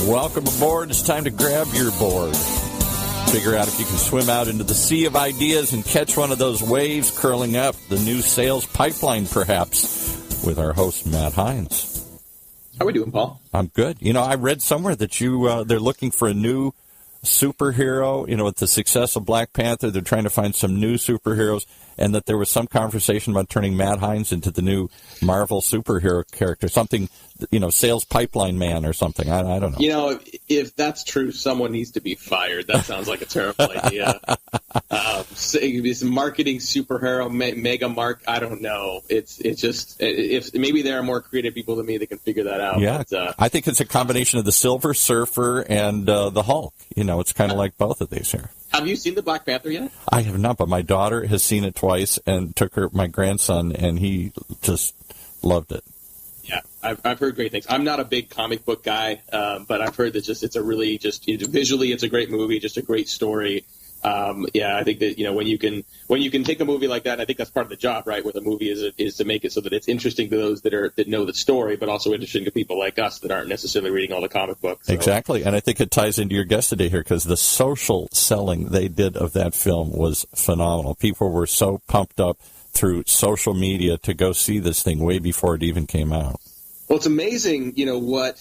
Welcome aboard. It's time to grab your board. Figure out if you can swim out into the sea of ideas and catch one of those waves curling up, the new sales pipeline, perhaps, with our host, Matt Heinz. How are we doing, Paul? I'm good. You know, I read somewhere that they're looking for a new superhero. You know, with the success of Black Panther, they're trying to find some new superheroes, and that there was some conversation about turning Matt Heinz into the new Marvel superhero character, something, you know, sales pipeline man or something. I don't know. You know, if that's true, someone needs to be fired. That sounds like a terrible idea. This marketing superhero, mega mark, I don't know. It's just, if maybe there are more creative people than me that can figure that out. Yeah, but, I think it's a combination of the Silver Surfer and the Hulk. You know, it's kind of like both of these here. Have you seen the Black Panther yet? I have not, but my daughter has seen it twice and took my grandson, and he just loved it. Yeah, I've heard great things. I'm not a big comic book guy, but I've heard that it's a really visually it's a great movie, just a great story. I think that, you know, when you can take a movie like that, I think that's part of the job, right? With a movie is to make it so that it's interesting to those that know the story, but also interesting to people like us that aren't necessarily reading all the comic books. So. Exactly, and I think it ties into your guest today here, because the social selling they did of that film was phenomenal. People were so pumped up through social media to go see this thing way before it even came out. Well, it's amazing, you know, what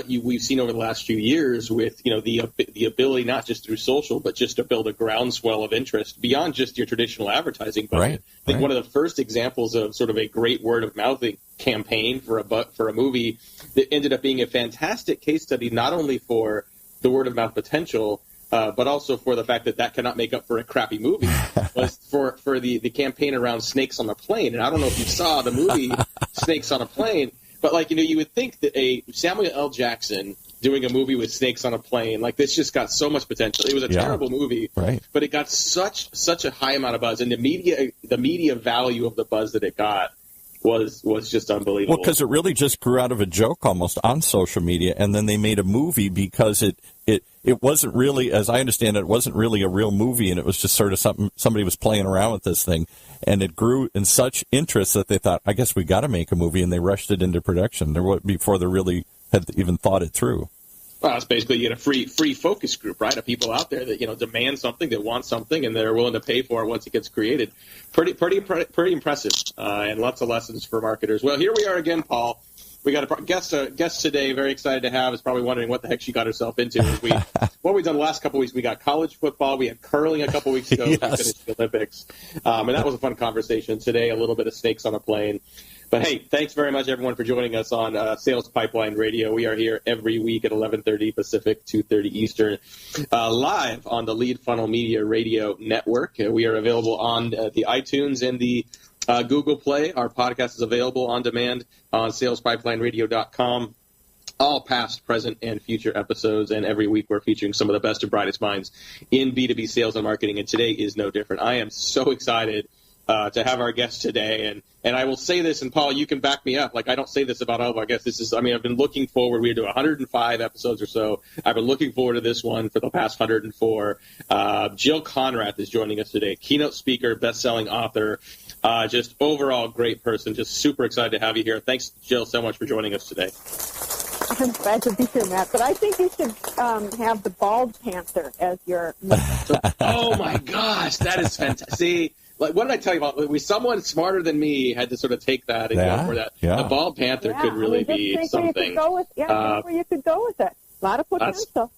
we've seen over the last few years with, you know, the ability not just through social, but just to build a groundswell of interest beyond just your traditional advertising budget. Right, I think one of the first examples of sort of a great word of mouth campaign for a movie that ended up being a fantastic case study, not only for the word of mouth potential, but also for the fact that cannot make up for a crappy movie, was for the campaign around Snakes on a Plane. And I don't know if you saw the movie Snakes on a Plane. But, like, you know, you would think that a Samuel L. Jackson doing a movie with snakes on a plane, like, this just got so much potential. It was a terrible movie, right? But it got such a high amount of buzz, and the media value of the buzz that it got was just unbelievable. Well, because it really just grew out of a joke almost on social media, and then they made a movie because it wasn't really, as I understand it, wasn't really a real movie, and it was just sort of something somebody was playing around with this thing, and it grew in such interest that they thought, I guess we got to make a movie, and they rushed it into production before they really had even thought it through. Well, it's basically you get a free focus group, right? Of people out there that, you know, demand something, that want something, and they're willing to pay for it once it gets created. Pretty impressive, and lots of lessons for marketers. Well, here we are again, Paul. We got a guest today. Very excited to have. Is probably wondering what the heck she got herself into. What we've done the last couple of weeks. We got college football. We had curling a couple of weeks ago. Yes. We finished the Olympics, and that was a fun conversation. Today, a little bit of Snakes on a Plane. But hey, thanks very much, everyone, for joining us on Sales Pipeline Radio. We are here every week at 11:30 Pacific, 2:30 Eastern, live on the Lead Funnel Media Radio Network. We are available on the iTunes and the Google Play. Our podcast is available on demand on salespipelineradio.com. All past, present, and future episodes, and every week we're featuring some of the best and brightest minds in B2B sales and marketing, and today is no different. I am so excited to have our guest today, and I will say this, and Paul, you can back me up. Like, I don't say this about all of our guests. I've been looking forward. We do 105 episodes or so. I've been looking forward to this one for the past 104. Jill Konrath is joining us today. Keynote speaker, best-selling author, just overall great person. Just super excited to have you here. Thanks, Jill, so much for joining us today. I'm glad to be here, Matt. But I think you should have the bald panther as your. Oh my gosh, that is fantastic. See, like, what did I tell you about? Someone smarter than me had to sort of take that and go for that. Yeah. The bald panther could really be something. Where you could go with it. A lot of potential.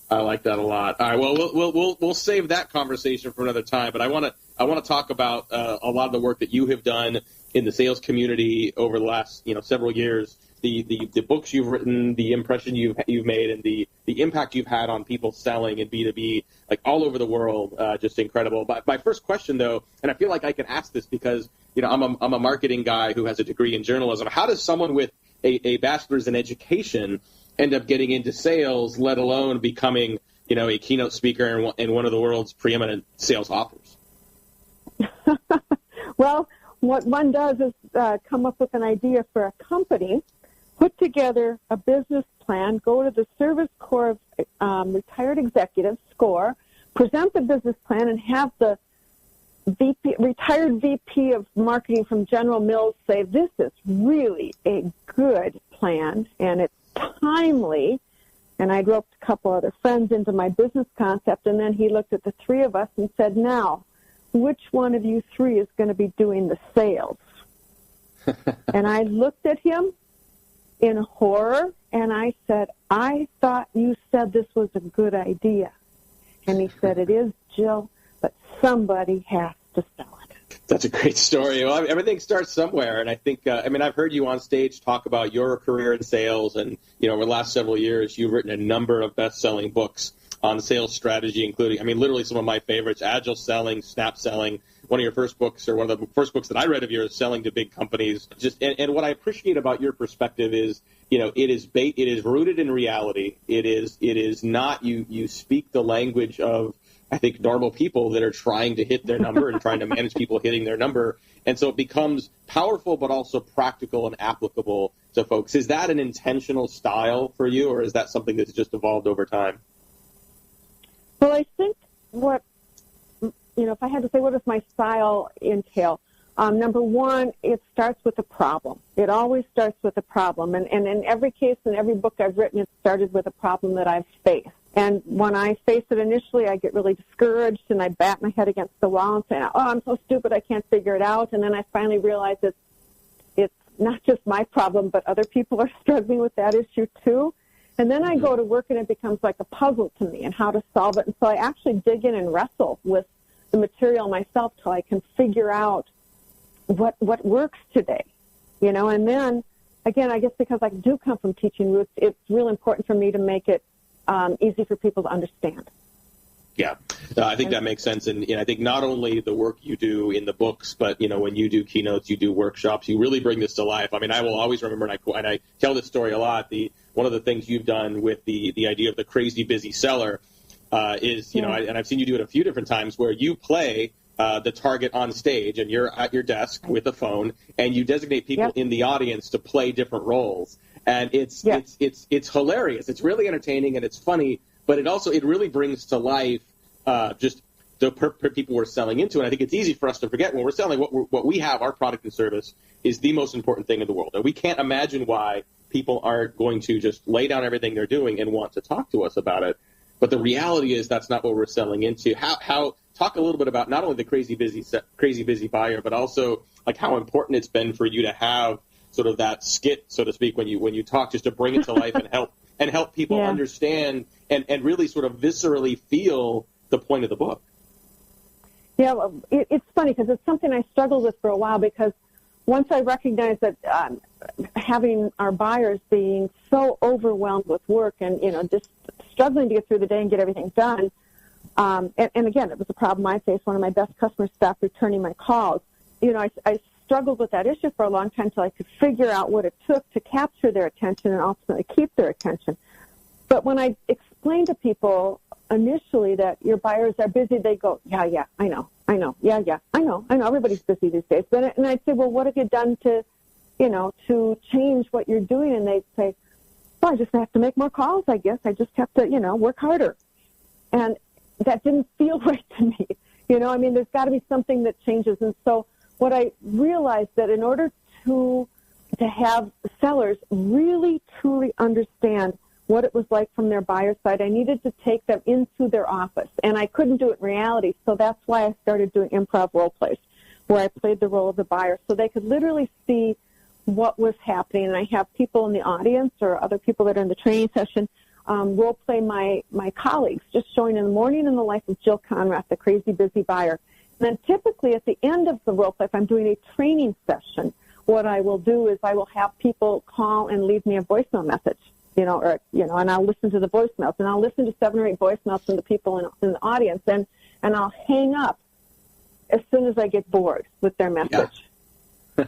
I like that a lot. All right, well, we'll save that conversation for another time. But I want to talk about a lot of the work that you have done in the sales community over the last several years. The books you've written, the impression you've made, and the impact you've had on people selling in B2B, like all over the world, just incredible. But my first question, though, and I feel like I can ask this because I'm a marketing guy who has a degree in journalism. How does someone with a bachelor's in education end up getting into sales, let alone becoming a keynote speaker and one of the world's preeminent sales authors? Well, what one does is come up with an idea for a company, put together a business plan, go to the Service Corps of Retired Executives, SCORE, present the business plan, and have the retired VP of marketing from General Mills say, this is really a good plan, and it's timely, And I'd roped a couple other friends into my business concept, and then he looked at the three of us and said, now, which one of you three is going to be doing the sales? And I looked at him in horror, and I said, I thought you said this was a good idea. And he said, it is, Jill, but somebody has to sell it. That's a great story. Well, everything starts somewhere, and I think, I've heard you on stage talk about your career in sales, and, over the last several years, you've written a number of best-selling books on sales strategy, including, literally some of my favorites, Agile Selling, Snap Selling. One of your first books, or one of the first books that I read of yours, Selling to Big Companies. And what I appreciate about your perspective is, it is rooted in reality. It is not, you speak the language of, I think, normal people that are trying to hit their number and trying to manage people hitting their number. And so it becomes powerful, but also practical and applicable to folks. Is that an intentional style for you, or is that something that's just evolved over time? Well, I think if I had to say what does my style entail, number one, it starts with a problem. It always starts with a problem. And in every case, in every book I've written, it started with a problem that I've faced. And when I face it initially, I get really discouraged and I bat my head against the wall and say, oh, I'm so stupid, I can't figure it out. And then I finally realize it's not just my problem, but other people are struggling with that issue too. And then I go to work and it becomes like a puzzle to me and how to solve it. And so I actually dig in and wrestle with the material myself till I can figure out what works today, And then, again, I guess because I do come from teaching roots, it's really important for me to make it easy for people to understand. Yeah, I think that makes sense. And I think not only the work you do in the books, but, when you do keynotes, you do workshops, you really bring this to life. I will always remember, and I tell this story a lot, one of the things you've done with the idea of the crazy busy seller is, and I've seen you do it a few different times where you play the target on stage and you're at your desk with a phone and you designate people in the audience to play different roles. And it's hilarious. It's really entertaining and it's funny, but it really brings to life just the people we're selling into. And I think it's easy for us to forget when we're selling what we have, our product and service is the most important thing in the world. And we can't imagine why people aren't going to just lay down everything they're doing and want to talk to us about it. But the reality is that's not what we're selling into. How talk a little bit about not only the crazy busy buyer, but also like how important it's been for you to have sort of that skit, so to speak, when you talk, just to bring it to life and help people understand and really sort of viscerally feel the point of the book. Yeah, well, it's funny because it's something I struggled with for a while because once I recognized that having our buyers being so overwhelmed with work and, just struggling to get through the day and get everything done, and again, it was a problem I faced. One of my best customers stopped returning my calls. I struggled with that issue for a long time until I could figure out what it took to capture their attention and ultimately keep their attention. But when I explained to people initially that your buyers are busy, they go, yeah, I know, yeah, I know, everybody's busy these days. And I'd say, well, what have you done to change what you're doing? And they'd say, well, I just have to make more calls, I guess. I just have to, work harder. And that didn't feel right to me. There's got to be something that changes. And so what I realized that in order to have sellers really, truly understand what it was like from their buyer side, I needed to take them into their office. And I couldn't do it in reality, so that's why I started doing improv role plays, where I played the role of the buyer, so they could literally see what was happening. And I have people in the audience or other people that are in the training session role play my colleagues, just showing in the morning in the life of Jill Konrath, the crazy busy buyer. And then typically at the end of the role play, if I'm doing a training session, what I will do is I will have people call and leave me a voicemail message, and I'll listen to the voicemails, and I'll listen to 7 or 8 voicemails from the people in the audience, and I'll hang up as soon as I get bored with their message. Yeah.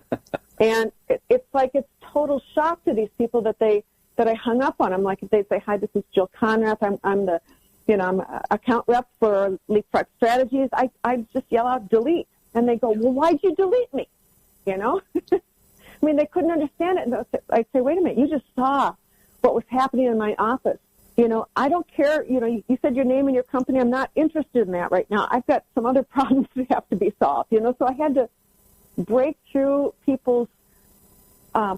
And it's like it's total shock to these people that I hung up on them. Like if they say, "Hi, this is Jill Konrath. I'm the I'm an account rep for Leapfrog Strategies." I just yell out, "Delete," and they go, "Well, why'd you delete me?" They couldn't understand it. And I'd say, "Wait a minute, you just saw what was happening in my office. I don't care. You said your name and your company. I'm not interested in that right now. I've got some other problems that have to be solved." So I had to break through people's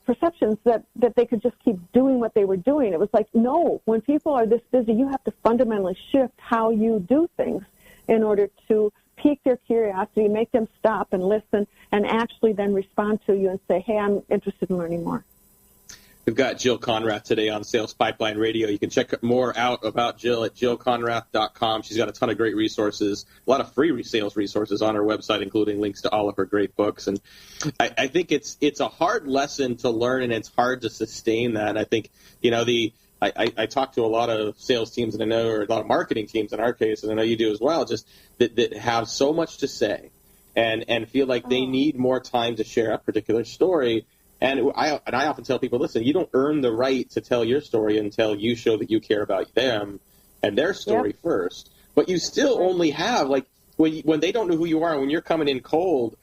perceptions that they could just keep doing what they were doing. It was like, no, when people are this busy, you have to fundamentally shift how you do things in order to pique their curiosity, make them stop and listen, and actually then respond to you and say, hey, I'm interested in learning more. We've got Jill Konrath today on Sales Pipeline Radio. You can check more out about Jill at jillkonrath.com. She's got a ton of great resources, a lot of free sales resources on her website, including links to all of her great books. And I think it's a hard lesson to learn, and it's hard to sustain that. I think, I talk to a lot of sales teams, and I know, or a lot of marketing teams in our case, and I know you do as well, just that have so much to say and feel like they need more time to share a particular story. And I often tell people, listen, you don't earn the right to tell your story until you show that you care about them and their story first. But you still only have, like, when they don't know who you are, when you're coming in cold,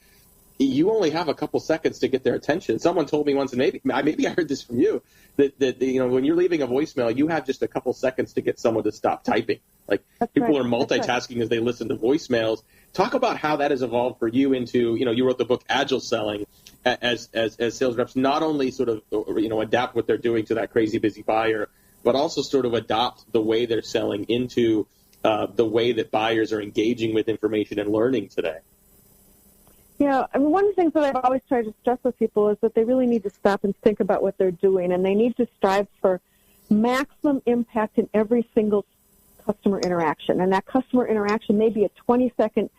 you only have a couple seconds to get their attention. Someone told me once, and maybe I heard this from you, that when you're leaving a voicemail, you have just a couple seconds to get someone to stop typing. Like, people are multitasking as they listen to voicemails. Talk about how that has evolved for you into, you wrote the book Agile Selling, as sales reps, not only sort of, adapt what they're doing to that crazy busy buyer, but also sort of adopt the way they're selling into the way that buyers are engaging with information and learning today. Yeah, I mean, one of the things that I've always tried to stress with people is that they really need to stop and think about what they're doing, and they need to strive for maximum impact in every single customer interaction. And that customer interaction may be a 20-second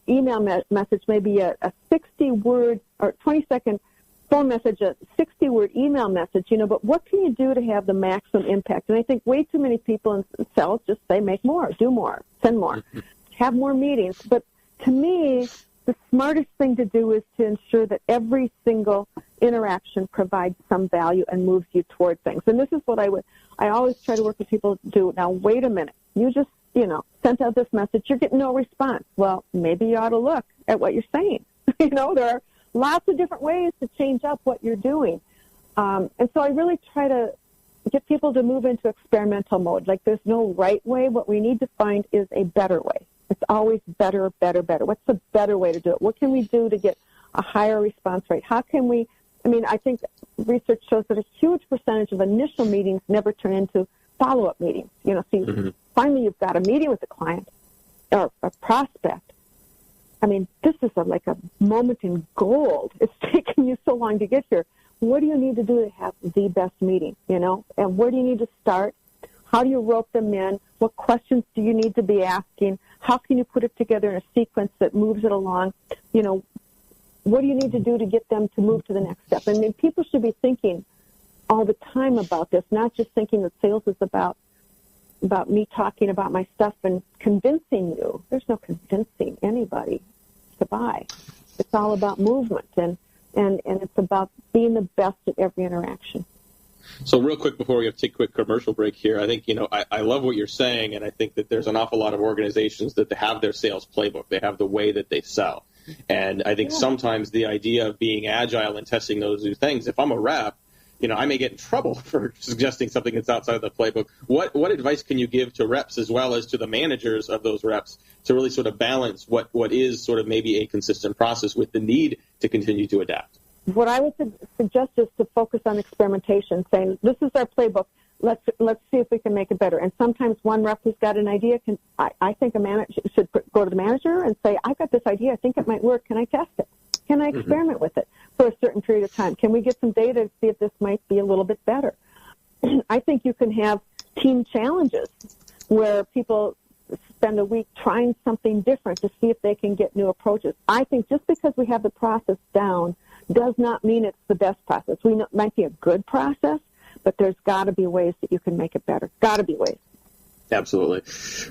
email message, maybe a 60-word or 20-second phone message, a 60-word email message, but what can you do to have the maximum impact? And I think way too many people in sales just say make more, do more, send more, have more meetings. But to me, the smartest thing to do is to ensure that every single interaction provides some value and moves you toward things. And this is what I always try to work with people to do. Now, wait a minute. You just, sent out this message. You're getting no response. Well, maybe you ought to look at what you're saying. There are lots of different ways to change up what you're doing. And so I really try to get people to move into experimental mode. Like, there's no right way. What we need to find is a better way. It's always better, better, better. What's the better way to do it? What can we do to get a higher response rate? How can we, I think research shows that a huge percentage of initial meetings never turn into follow-up meetings. Finally you've got a meeting with a client or a prospect. This is like a moment in gold. It's taken you so long to get here. What do you need to do to have the best meeting, And where do you need to start? How do you rope them in? What questions do you need to be asking? How can you put it together in a sequence that moves it along? What do you need to do to get them to move to the next step? People should be thinking all the time about this, not just thinking that sales is about me talking about my stuff and convincing you. There's no convincing anybody to buy. It's all about movement, and it's about being the best at every interaction. So real quick before we have to take a quick commercial break here, I think, I love what you're saying, and I think that there's an awful lot of organizations that have their sales playbook. They have the way that they sell. And I think sometimes the idea of being agile and testing those new things, if I'm a rep, I may get in trouble for suggesting something that's outside of the playbook. What advice can you give to reps as well as to the managers of those reps to really sort of balance what is sort of maybe a consistent process with the need to continue to adapt? What I would suggest is to focus on experimentation, saying, this is our playbook. Let's see if we can make it better. And sometimes one rep who's got an idea I think a manager should go to the manager and say, I've got this idea. I think it might work. Can I test it? Can I experiment with it for a certain period of time? Can we get some data to see if this might be a little bit better? I think you can have team challenges where people spend a week trying something different to see if they can get new approaches. I think just because we have the process down does not mean it's the best process. It might be a good process, but there's got to be ways that you can make it better. Got to be ways. Absolutely.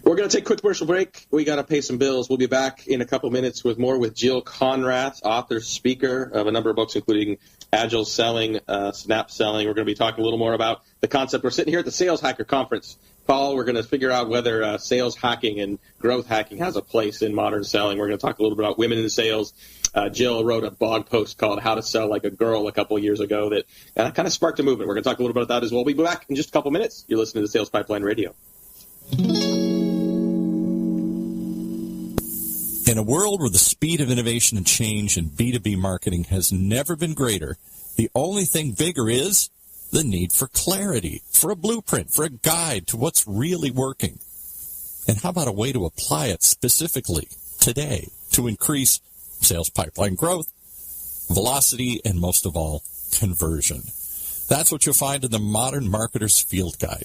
We're going to take a quick commercial break. We got to pay some bills. We'll be back in a couple minutes with more with Jill Konrath, author, speaker of a number of books, including Agile Selling, Snap Selling. We're going to be talking a little more about the concept. We're sitting here at the Sales Hacker Conference. Paul, we're going to figure out whether sales hacking and growth hacking has a place in modern selling. We're going to talk a little bit about women in sales. Jill wrote a blog post called How to Sell Like a Girl a couple of years ago that kind of sparked a movement. We're going to talk a little bit about that as well. We'll be back in just a couple minutes. You're listening to Sales Pipeline Radio. In a world where the speed of innovation and change in B2B marketing has never been greater, The only thing bigger is the need for clarity, for a blueprint, for a guide to what's really working. And how about a way to apply it specifically today to increase sales pipeline growth, velocity, and most of all, conversion? That's what you'll find in the Modern Marketer's Field Guide.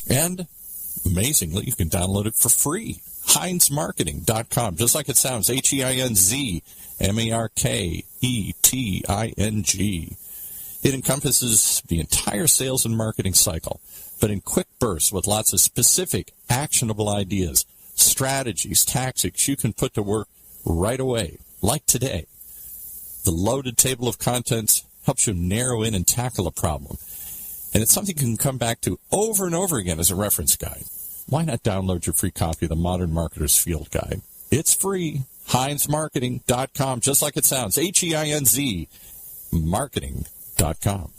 And amazingly, you can download it for free. HeinzMarketing.com, just like it sounds, HeinzMarketing. It encompasses the entire sales and marketing cycle, but in quick bursts with lots of specific, actionable ideas, strategies, tactics you can put to work right away, like today. The loaded table of contents helps you narrow in and tackle a problem. And it's something you can come back to over and over again as a reference guide. Why not download your free copy of the Modern Marketer's Field Guide? It's free. HeinzMarketing.com, just like it sounds. HEINZ Marketing.com.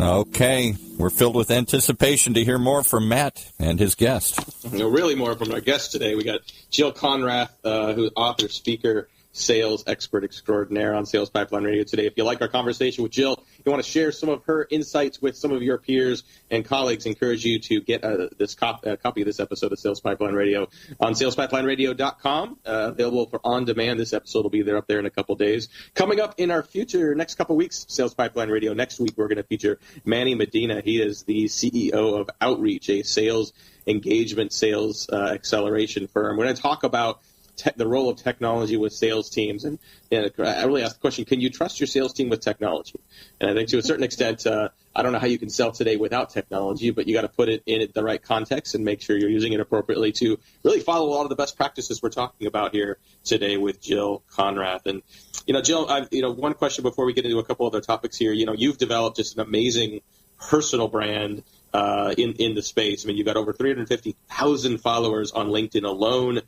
Okay, we're filled with anticipation to hear more from Matt and his guest. Really more from our guest today. We got Jill Konrath, who's author, speaker, sales expert extraordinaire on Sales Pipeline Radio today. If you like our conversation with Jill, you want to share some of her insights with some of your peers and colleagues, encourage you to get this copy of this episode of Sales Pipeline Radio on salespipelineradiо.com, available for on demand. This episode will be there up there in a couple days. Coming up in our future next couple weeks, Sales Pipeline Radio. Next week, we're going to feature Manny Medina. He is the CEO of Outreach, a sales engagement, sales acceleration firm. We're going to talk about the role of technology with sales teams. And I really asked the question, can you trust your sales team with technology? And I think to a certain extent, I don't know how you can sell today without technology, but you got to put it in the right context and make sure you're using it appropriately to really follow a lot of the best practices we're talking about here today with Jill Konrath. And, Jill, one question before we get into a couple other topics here. You've developed just an amazing personal brand in the space. I mean, you've got over 350,000 followers on LinkedIn alone.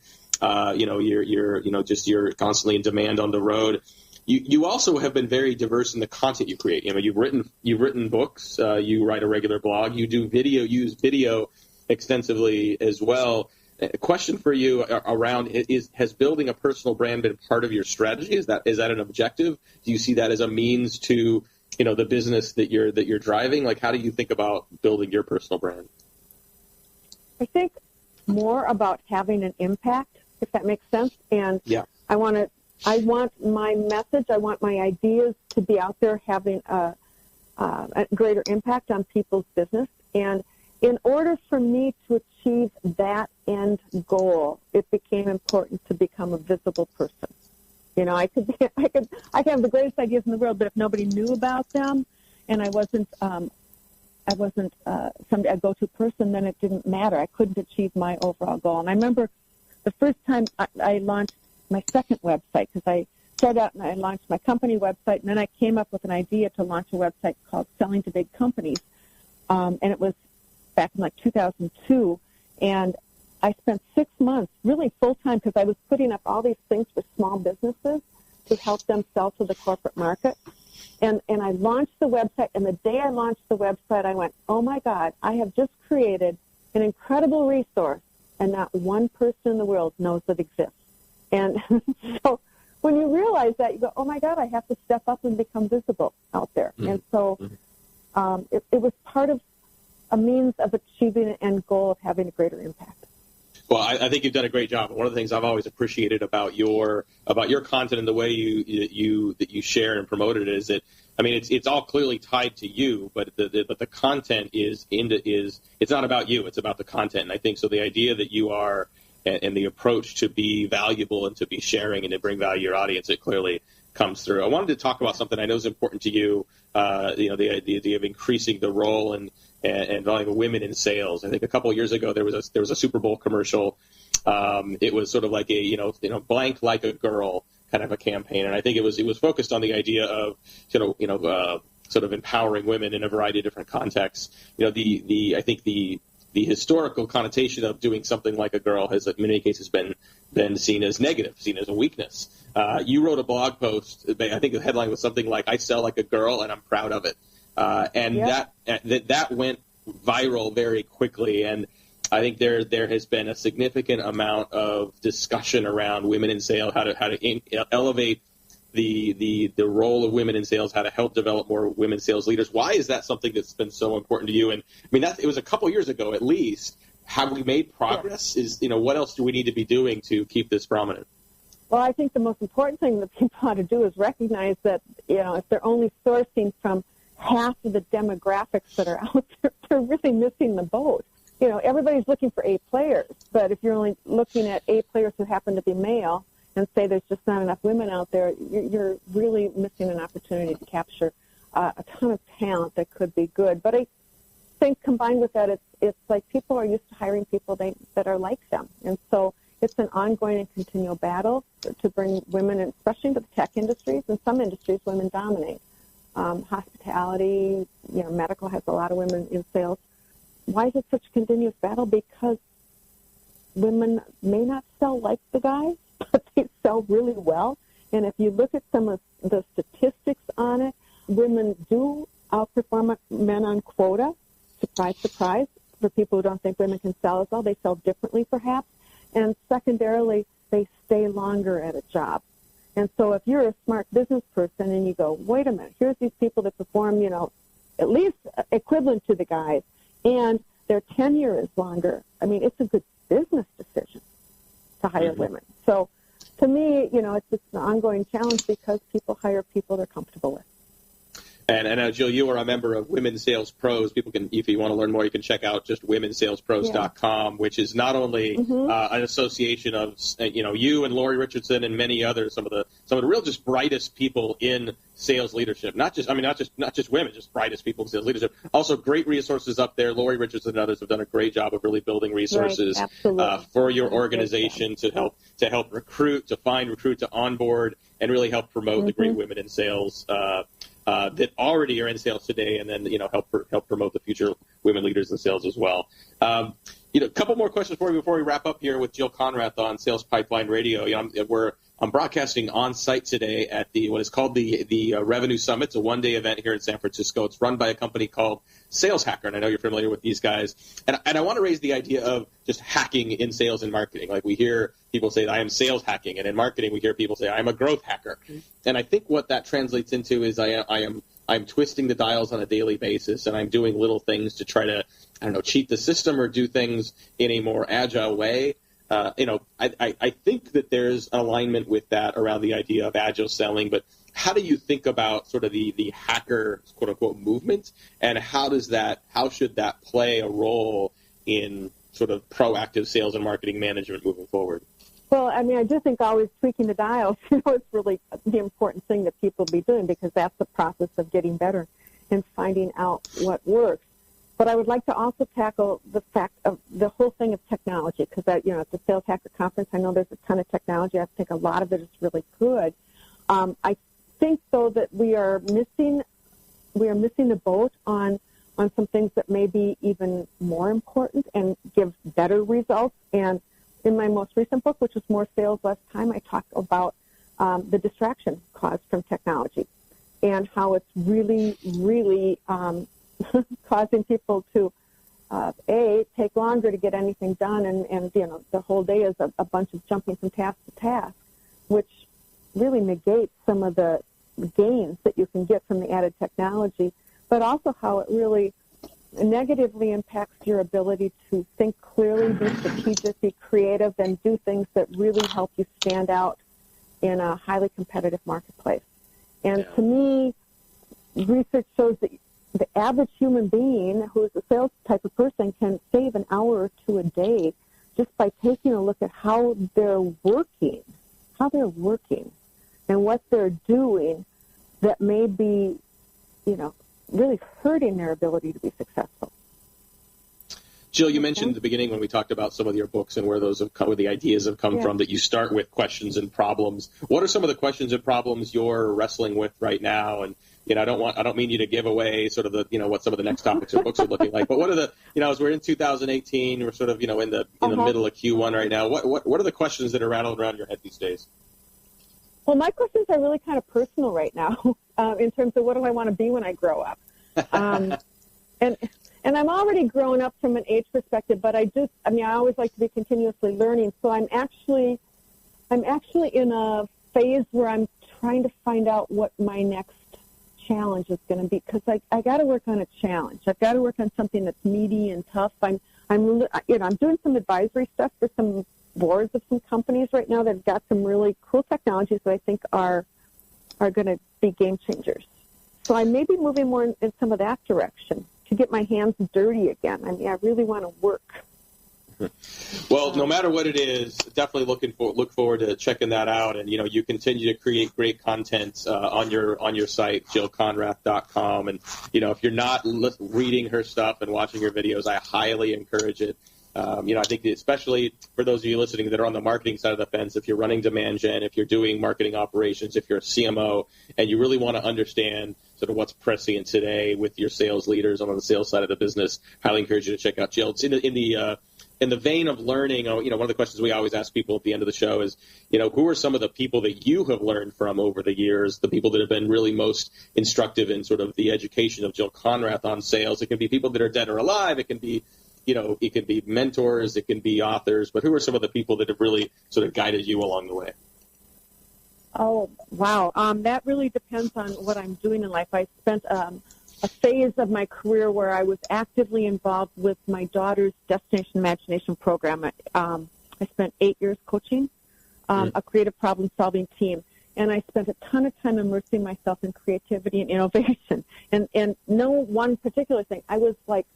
You're constantly in demand on the road. You also have been very diverse in the content you create. You've written books. You write a regular blog. You use video extensively as well. A question for you around has building a personal brand been part of your strategy? Is that an objective? Do you see that as a means to the business that you're driving? Like, how do you think about building your personal brand? I think more about having an impact, if that makes sense. And yeah. I want my message, I want my ideas to be out there having a greater impact on people's business. And in order for me to achieve that end goal, it became important to become a visible person. I could have the greatest ideas in the world, but if nobody knew about them and I wasn't a go-to person, then it didn't matter. I couldn't achieve my overall goal. And I remember the first time I launched my second website, because I started out and I launched my company website, and then I came up with an idea to launch a website called Selling to Big Companies, and it was back in 2002, and I spent 6 months really full-time because I was putting up all these things for small businesses to help them sell to the corporate market. And I launched the website, and the day I launched the website, I went, oh, my God, I have just created an incredible resource, and not one person in the world knows it exists. And so when you realize that, you go, oh, my God, I have to step up and become visible out there. Mm-hmm. And so it was part of a means of achieving an end goal of having a greater impact. Well, I think you've done a great job. One of the things I've always appreciated about your content and the way you share and promote it is that, I mean, it's all clearly tied to you, but the content is it's not about you. It's about the content. And I think so. The idea that you are and the approach to be valuable and to be sharing and to bring value to your audience, it clearly comes through. I wanted to talk about something I know is important to you. The idea of increasing the role and volume of women in sales. I think a couple of years ago there was a Super Bowl commercial. It was sort of like a blank like a girl kind of a campaign, and I think it was focused on the idea of sort of empowering women in a variety of different contexts. I think the historical connotation of doing something like a girl has in many cases been seen as negative, seen as a weakness. You wrote a blog post. I think the headline was something like "I sell like a girl and I'm proud of it," and that went viral very quickly. And I think there has been a significant amount of discussion around women in sales, how to elevate the role of women in sales, how to help develop more women sales leaders. Why is that something that's been so important to you? And I mean, it was a couple years ago at least. Have we made progress? What else do we need to be doing to keep this prominent? Well, I think the most important thing that people ought to do is recognize that, if they're only sourcing from half of the demographics that are out there, they're really missing the boat. Everybody's looking for A players, but if you're only looking at A players who happen to be male and say there's just not enough women out there, you're really missing an opportunity to capture a ton of talent that could be good. But I think combined with that, it's like people are used to hiring people that are like them. And so it's an ongoing and continual battle to bring women, in, especially into the tech industries. In some industries, women dominate. Hospitality, medical has a lot of women in sales. Why is it such a continuous battle? Because women may not sell like the guys, but they sell really well. And if you look at some of the statistics on it, women do outperform men on quota. Surprise, surprise. For people who don't think women can sell as well, they sell differently perhaps. And secondarily, they stay longer at a job. And so if you're a smart business person and you go, wait a minute, here's these people that perform, at least equivalent to the guys, and their tenure is longer, I mean, it's a good business decision to hire women. So to me, it's just an ongoing challenge because people hire people they're comfortable with. And Jill, you are a member of Women Sales Pros. People can, if you want to learn more, you can check out just womensalespros.com, which is not only an association of you and Lori Richardson and many others, some of the real just brightest people in sales leadership. Not just women, just brightest people in sales leadership. Also, great resources up there. Lori Richardson and others have done a great job of really building resources for your organization to help recruit, to find, recruit, to onboard, and really help promote the great women in sales that already are in sales today, and then help promote the future women leaders in sales as well. A couple more questions for you before we wrap up here with Jill Konrath on Sales Pipeline Radio. I'm broadcasting on site today at what is called the Revenue Summit. It's a one-day event here in San Francisco. It's run by a company called Sales Hacker, and I know you're familiar with these guys. And I want to raise the idea of just hacking in sales and marketing. Like we hear people say, I am sales hacking, and in marketing we hear people say, I'm a growth hacker. And I think what that translates into is I'm twisting the dials on a daily basis, and I'm doing little things to try to, cheat the system or do things in a more agile way. I think that there's an alignment with that around the idea of agile selling, but how do you think about sort of the hacker, quote unquote, movement, and how should that play a role in sort of proactive sales and marketing management moving forward? Well, I do think always tweaking the dials, it's really the important thing that people be doing because that's the process of getting better and finding out what works. But I would like to also tackle the fact of the whole thing of technology because, at the Sales Hacker Conference, I know there's a ton of technology. I think a lot of it is really good. I think, though, that we are missing the boat on some things that may be even more important and give better results. And in my most recent book, which was More Sales, Less Time, I talked about the distraction caused from technology and how it's really, really causing people to, take longer to get anything done, and the whole day is a bunch of jumping from task to task, which really negates some of the gains that you can get from the added technology, but also how it really negatively impacts your ability to think clearly, be strategic, be creative, and do things that really help you stand out in a highly competitive marketplace. And to me, research shows that the average human being who is a sales type of person can save an hour or two a day just by taking a look at how they're working, and what they're doing that may be, really hurting their ability to be successful. Jill, you mentioned at the beginning when we talked about some of your books and where the ideas have come from, that you start with questions and problems. What are some of the questions and problems you're wrestling with right now? And I don't mean you to give away sort of what some of the next topics or books are looking like, but what are the as we're in 2018, we're sort of in the middle of Q1 right now. What are the questions that are rattling around your head these days? Well, my questions are really kind of personal right now in terms of what do I want to be when I grow up, and And I'm already grown up from an age perspective, but I always like to be continuously learning. So I'm actually in a phase where I'm trying to find out what my next challenge is going to be, because I got to work on a challenge. I've got to work on something that's meaty and tough. I'm doing some advisory stuff for some boards of some companies right now that have got some really cool technologies that I think are going to be game changers. So I may be moving more in some of that direction to get my hands dirty again. I mean, I really want to work. Well, no matter what it is, definitely look forward to checking that out. And, you continue to create great content on your site, jillkonrath.com. And, if you're not reading her stuff and watching her videos, I highly encourage it. I think especially for those of you listening that are on the marketing side of the fence, if you're running demand gen, if you're doing marketing operations, if you're a CMO, and you really want to understand sort of what's pressing today with your sales leaders on the sales side of the business, highly encourage you to check out Jill. It's in the vein of learning. One of the questions we always ask people at the end of the show is, who are some of the people that you have learned from over the years, the people that have been really most instructive in sort of the education of Jill Konrath on sales? It can be people that are dead or alive. It can be it can be mentors, it can be authors, but who are some of the people that have really sort of guided you along the way? Oh, wow. That really depends on what I'm doing in life. I spent a phase of my career where I was actively involved with my daughter's Destination Imagination program. I spent 8 years coaching a creative problem-solving team, and I spent a ton of time immersing myself in creativity and innovation. And no one particular thing. I was like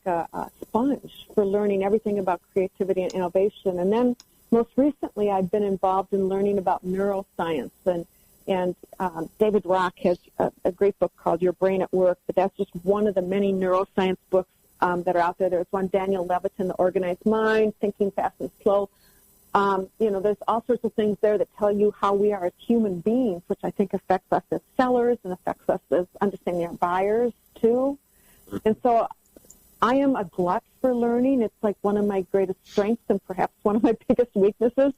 a sponge for learning everything about creativity and innovation. And then most recently, I've been involved in learning about neuroscience. And David Rock has a great book called Your Brain at Work, but that's just one of the many neuroscience books that are out there. There's one, Daniel Levitin, The Organized Mind, Thinking Fast and Slow. There's all sorts of things there that tell you how we are as human beings, which I think affects us as sellers and affects us as understanding our buyers, too. And so I am a glut for learning. It's like one of my greatest strengths and perhaps one of my biggest weaknesses.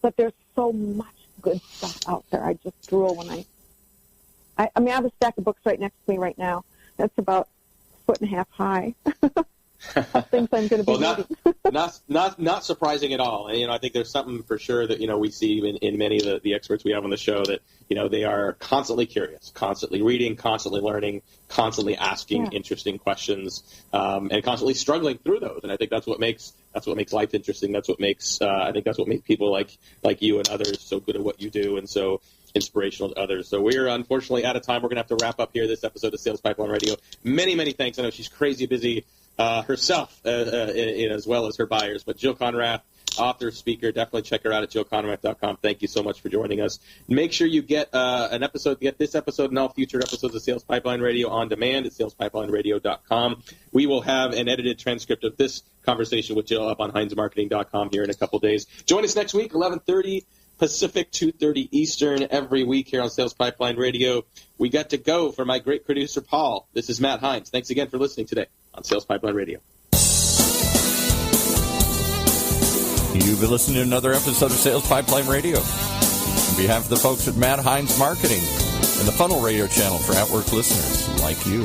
But there's so much good stuff out there. I just drool when I have a stack of books right next to me right now. That's about 1.5 feet high. Things I'm going to be reading. not surprising at all. And, I think there's something for sure that, we see in many of the experts we have on the show that, they are constantly curious, constantly reading, constantly learning, constantly asking interesting questions, and constantly struggling through those. And I think that's what makes life interesting. That's what makes, I think that's what makes people like you and others so good at what you do and so inspirational to others. So we're unfortunately out of time. We're going to have to wrap up here this episode of Sales Pipeline Radio. Many, many thanks. I know she's crazy busy herself as well as her buyers. But Jill Konrath, author, speaker, definitely check her out at jillkonrath.com. Thank you so much for joining us. Make sure you get get this episode and all future episodes of Sales Pipeline Radio on demand at salespipelineradio.com. We will have an edited transcript of this conversation with Jill up on heinzmarketing.com here in a couple days. Join us next week, 11:30 Pacific, 2:30 Eastern, every week here on Sales Pipeline Radio. We got to go for my great producer, Paul. This is Matt Heinz. Thanks again for listening today on Sales Pipeline Radio. You've been listening to another episode of Sales Pipeline Radio. On behalf of the folks at Matt Heinz Marketing and the Funnel Radio channel for at-work listeners like you.